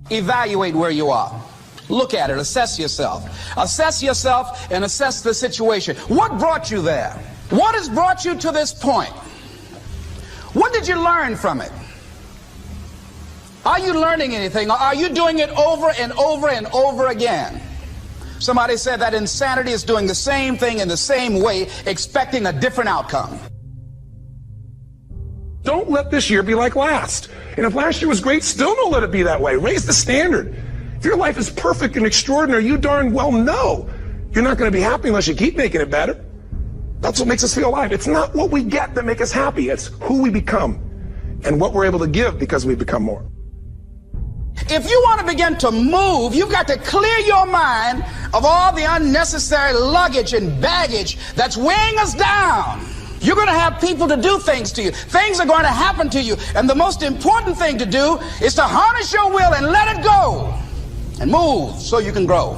Evaluate where you are. Look at it. Assess yourself. Assess yourself and assess the situation. What brought you there? What has brought you to this point? What did you learn from it? Are you learning anything? Or are you doing it over and over and over again? Somebody said that insanity is doing the same thing in the same way, expecting a different outcome. Don't let this year be like last. And if last year was great, still don't let it be that way. Raise the standard. If your life is perfect and extraordinary, you darn well know you're not going to be happy unless you keep making it better. That's what makes us feel alive. It's not what we get that makes us happy. It's who we become and what we're able to give because we become more. If you want to begin to move, you've got to clear your mind of all the unnecessary luggage and baggage that's weighing us down. You're going to have people to do things to you. Things are going to happen to you. And the most important thing to do is to harness your will and let it go. And move so you can grow.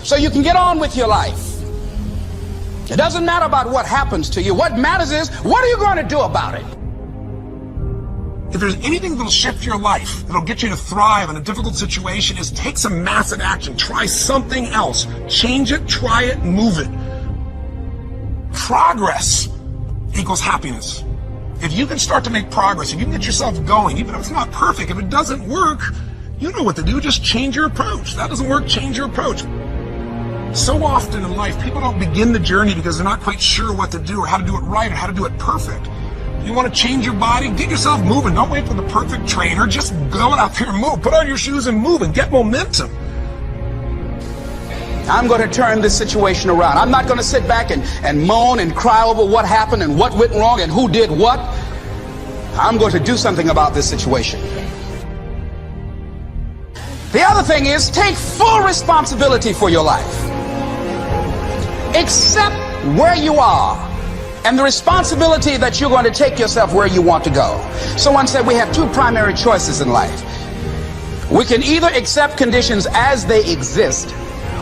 So you can get on with your life. It doesn't matter about what happens to you. What matters is, what are you going to do about it? If there's anything that'll shift your life, that'll get you to thrive in a difficult situation, is take some massive action. Try something else. Change it, try it, move it. Progress equals happiness. If you can start to make progress, if you can get yourself going, even if it's not perfect, if it doesn't work, you know what to do. Just change your approach. That doesn't work, change your approach. So often in life, people don't begin the journey because they're not quite sure what to do or how to do it right or how to do it perfect. You want to change your body? Get yourself moving. Don't wait for the perfect trainer. Just go out there and move. Put on your shoes and move and get momentum. I'm going to turn this situation around. I'm not going to sit back and moan and cry over what happened and what went wrong and who did what. I'm going to do something about this situation. The other thing is, take full responsibility for your life. Accept where you are and the responsibility that you're going to take yourself where you want to go. Someone said we have two primary choices in life. We can either accept conditions as they exist,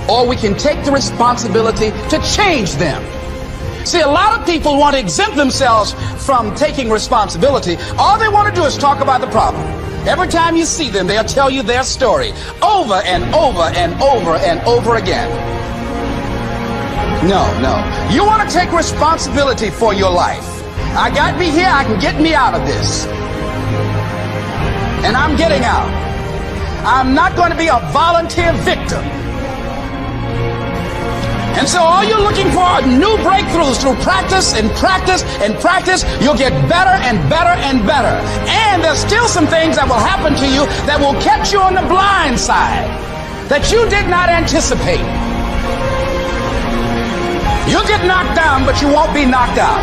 or we can take the responsibility to change them. See, a lot of people want to exempt themselves from taking responsibility. All they want to do is talk about the problem. Every time you see them, they'll tell you their story over and over and over and over again. No. You want to take responsibility for your life. I got me here, I can get me out of this. And I'm getting out. I'm not going to be a volunteer victim. And so all you're looking for are new breakthroughs through practice and practice and practice. You'll get better and better and better. And there's still some things that will happen to you that will catch you on the blind side that you did not anticipate. You'll get knocked down, but you won't be knocked out.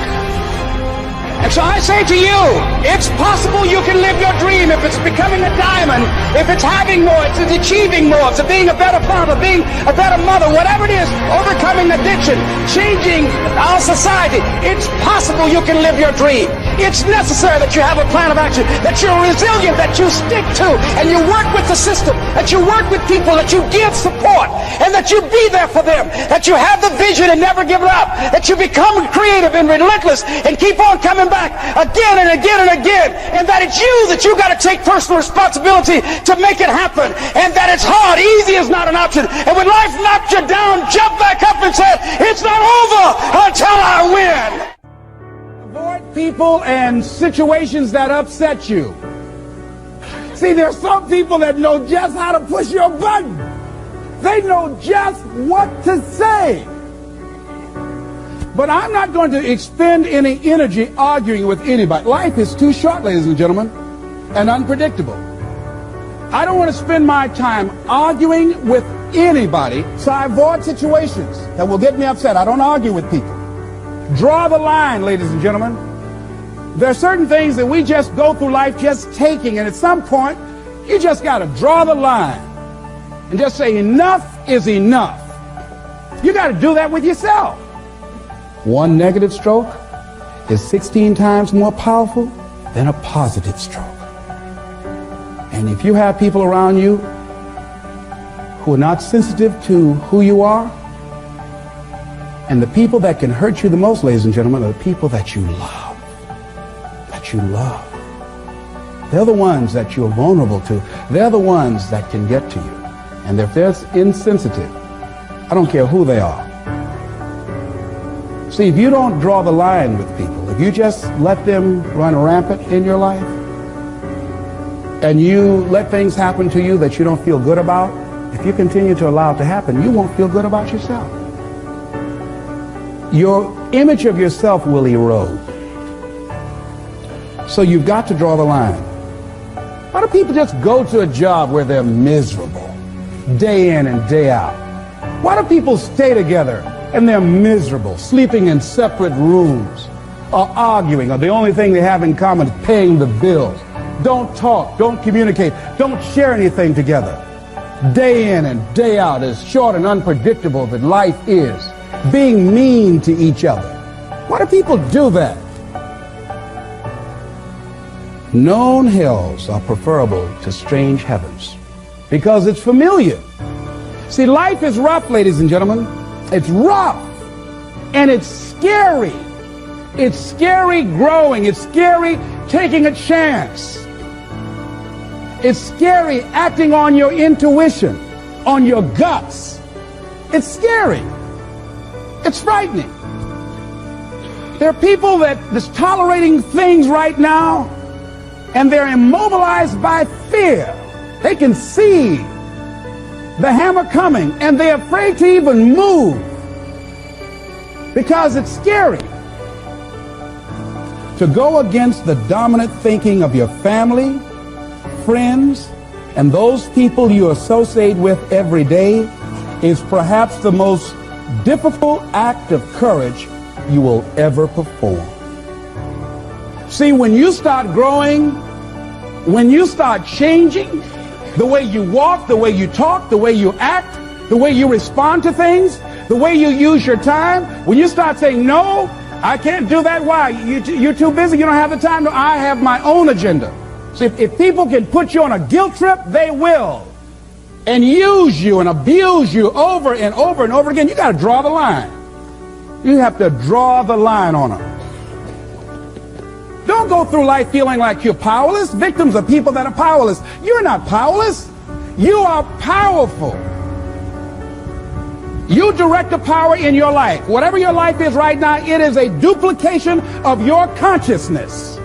And so I say to you, it's possible you can live your dream if it's becoming a diamond, if it's having more, if it's achieving more, if it's being a better father, being a better mother, whatever it is, overcoming addiction, changing our society. It's possible you can live your dream. It's necessary that you have a plan of action, that you're resilient, that you stick to, and you work with the system, that you work with people, that you give support, and that you be there for them, that you have the vision and never give it up, that you become creative and relentless and keep on coming back again and again and again, and that it's you that you got to take personal responsibility to make it happen, and that it's hard. Easy is not an option. And when life knocks you down, jump back up and say, it's not over until I win. Avoid people and situations that upset you. See, there's some people that know just how to push your button. They know just what to say. But I'm not going to expend any energy arguing with anybody. Life is too short, ladies and gentlemen, and unpredictable. I don't want to spend my time arguing with anybody, so I avoid situations that will get me upset. I don't argue with people. Draw the line, ladies and gentlemen. There are certain things that we just go through life just taking, and at some point, you just got to draw the line and just say enough is enough. You got to do that with yourself. One negative stroke is 16 times more powerful than a positive stroke. And if you have people around you who are not sensitive to who you are, and the people that can hurt you the most, ladies and gentlemen, are the people that you love. That you love. They're the ones that you're vulnerable to. They're the ones that can get to you. And if they're insensitive, I don't care who they are. See, if you don't draw the line with people, if you just let them run rampant in your life, and you let things happen to you that you don't feel good about, if you continue to allow it to happen, you won't feel good about yourself. Your image of yourself will erode. So you've got to draw the line. Why do people just go to a job where they're miserable, day in and day out? Why do people stay together and they're miserable, sleeping in separate rooms, or arguing, or the only thing they have in common is paying the bills? Don't talk, don't communicate, don't share anything together. Day in and day out, as short and unpredictable that life is, being mean to each other. Why do people do that? Known hells are preferable to strange heavens because it's familiar. See, life is rough, ladies and gentlemen. It's rough and it's scary. It's scary growing. It's scary taking a chance. It's scary acting on your intuition, on your guts. It's scary. It's frightening. There are people that is tolerating things right now, and they're immobilized by fear. They can see the hammer coming, and they're afraid to even move because it's scary. To go against the dominant thinking of your family, friends, and those people you associate with every day is perhaps the most difficult act of courage you will ever perform. See, when you start growing, when you start changing the way you walk, the way you talk, the way you act, the way you respond to things, the way you use your time, when you start saying, no, I can't do that. Why? You're too busy. You don't have the time. No, I have my own agenda. See, if people can put you on a guilt trip, they will. And use you and abuse you over and over and over again. You got to draw the line. You have to draw the line on them. Don't go through life feeling like you're powerless. Victims are people that are powerless. You're not powerless. You are powerful. You direct the power in your life. Whatever your life is right now, it is a duplication of your consciousness.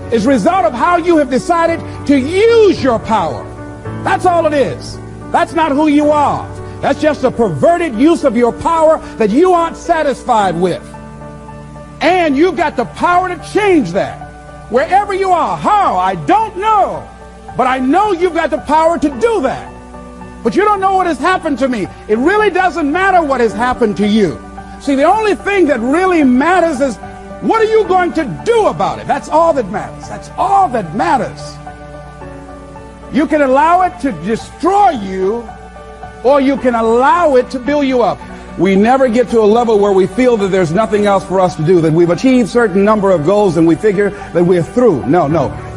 It's a result of how you have decided to use your power. That's all it is. That's not who you are. That's just a perverted use of your power that you aren't satisfied with. And you've got the power to change that. Wherever you are, how, I don't know. But I know you've got the power to do that. But you don't know what has happened to me. It really doesn't matter what has happened to you. See, the only thing that really matters is what are you going to do about it? That's all that matters. That's all that matters. You can allow it to destroy you, or you can allow it to build you up. We never get to a level where we feel that there's nothing else for us to do, that we've achieved certain number of goals and we figure that we're through. No.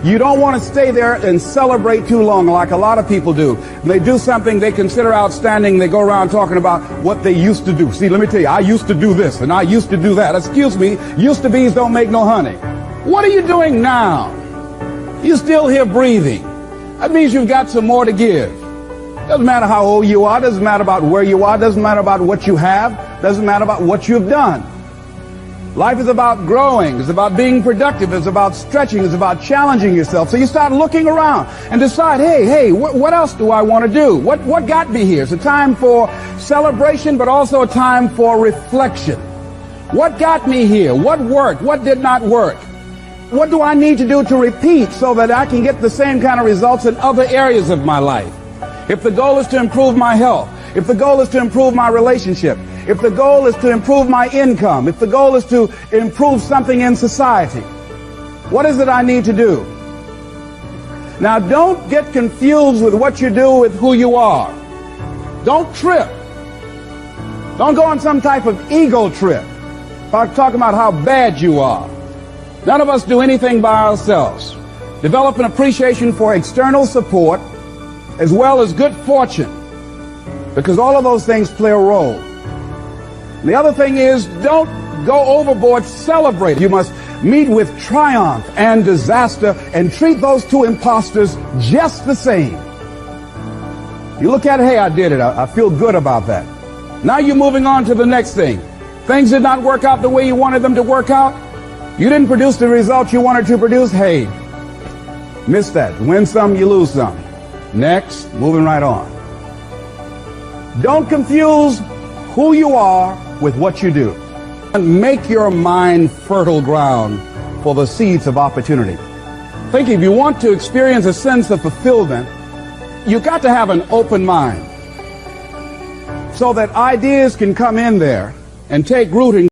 You don't want to stay there and celebrate too long like a lot of people do. They do something they consider outstanding. They go around talking about what they used to do. See, let me tell you, I used to do this and I used to do that. Excuse me, used to be's don't make no honey. What are you doing now? You're still here breathing. That means you've got some more to give. Doesn't matter how old you are, doesn't matter about where you are, doesn't matter about what you have, doesn't matter about what you've done. Life is about growing, it's about being productive, it's about stretching, it's about challenging yourself. So you start looking around and decide, hey, what else do I want to do? What got me here? It's a time for celebration, but also a time for reflection. What got me here? What worked? What did not work? What do I need to do to repeat so that I can get the same kind of results in other areas of my life? If the goal is to improve my health, if the goal is to improve my relationship, if the goal is to improve my income, if the goal is to improve something in society, what is it I need to do? Now, don't get confused with what you do with who you are. Don't trip. Don't go on some type of ego trip about talking about how bad you are. None of us do anything by ourselves. Develop an appreciation for external support as well as good fortune, because all of those things play a role. And the other thing is, don't go overboard celebrating. You must meet with triumph and disaster and treat those two imposters just the same. You look at it, hey, I did it. I feel good about that. Now you're moving on to the next thing. Things did not work out the way you wanted them to work out. You didn't produce the results you wanted to produce. Hey, miss that. Win some, you lose some. Next, moving right on. Don't confuse who you are with what you do. And make your mind fertile ground for the seeds of opportunity. Think if you want to experience a sense of fulfillment, you've got to have an open mind so that ideas can come in there and take root and